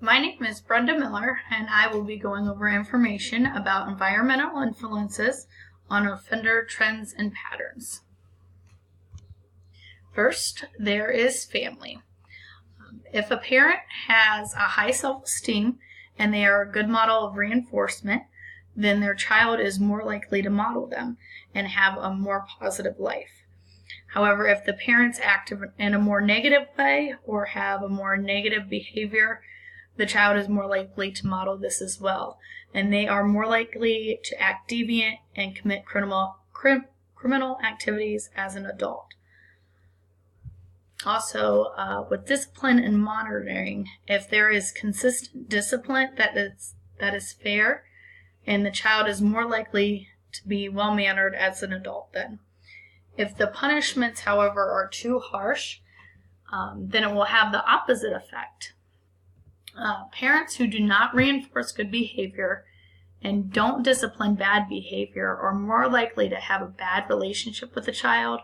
My name is Brenda Miller, and I will be going over information about environmental influences on offender trends and patterns. First, there is family. If a parent has a high self-esteem and they are a good model of reinforcement, then their child is more likely to model them and have a more positive life. However, if the parents act in a more negative way or have a more negative behavior, the child is more likely to model this as well, and they are more likely to act deviant and commit criminal activities as an adult. Also, with discipline and monitoring, if there is consistent discipline that is fair, and the child is more likely to be well-mannered as an adult then. If the punishments, however, are too harsh, then it will have the opposite effect. Parents who do not reinforce good behavior and don't discipline bad behavior are more likely to have a bad relationship with the child,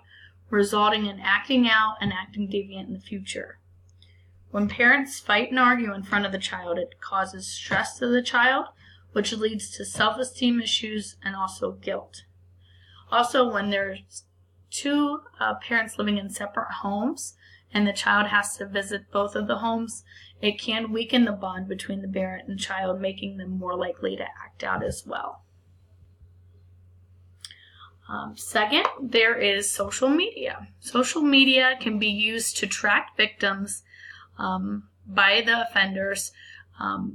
resulting in acting out and acting deviant in the future. When parents fight and argue in front of the child, it causes stress to the child, which leads to self-esteem issues and also guilt. Also, when there's two parents living in separate homes and the child has to visit both of the homes, it can weaken the bond between the parent and child, making them more likely to act out as well. Second, there is social media. Social media can be used to track victims by the offenders.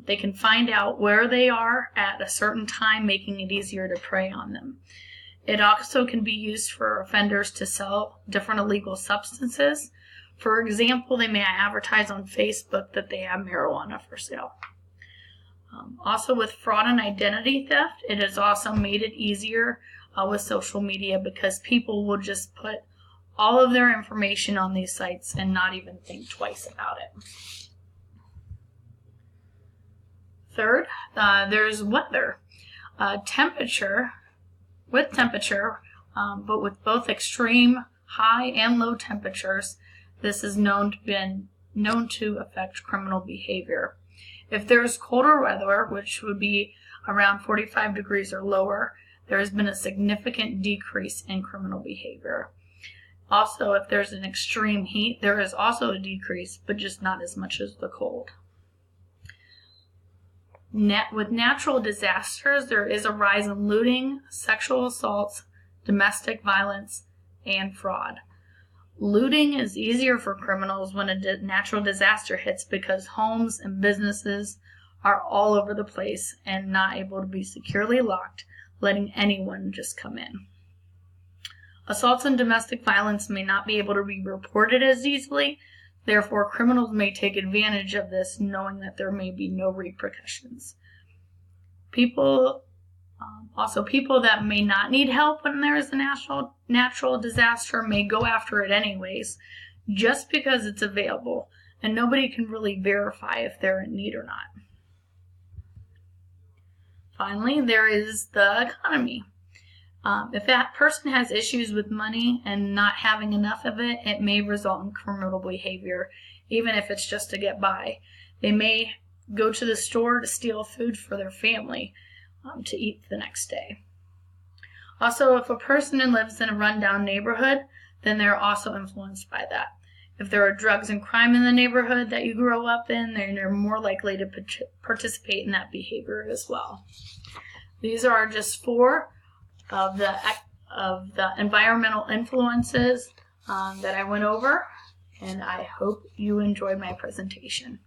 They can find out where they are at a certain time, making it easier to prey on them. It also can be used for offenders to sell different illegal substances. For example, they may advertise on Facebook that they have marijuana for sale. Also, with fraud and identity theft, it has also made it easier with social media because people will just put all of their information on these sites and not even think twice about it. Third, there's weather. Temperature, but with both extreme high and low temperatures, this is known to affect criminal behavior. If there's colder weather, which would be around 45 degrees or lower, there has been a significant decrease in criminal behavior. Also, if there's an extreme heat, there is also a decrease, but just not as much as the cold. With natural disasters, there is a rise in looting, sexual assaults, domestic violence, and fraud. Looting is easier for criminals when a natural disaster hits because homes and businesses are all over the place and not able to be securely locked, letting anyone just come in. Assaults and domestic violence may not be able to be reported as easily, therefore criminals may take advantage of this knowing that there may be no repercussions. People that may not need help when there is a natural disaster may go after it anyways, just because it's available, and nobody can really verify if they're in need or not. Finally, there is the economy. If that person has issues with money and not having enough of it, it may result in criminal behavior, even if it's just to get by. They may go to the store to steal food for their family to eat the next day. Also, if a person lives in a rundown neighborhood, then they're also influenced by that. If there are drugs and crime in the neighborhood that you grow up in, then you're more likely to participate in that behavior as well. These are just 4 of the environmental influences that I went over, and I hope you enjoyed my presentation.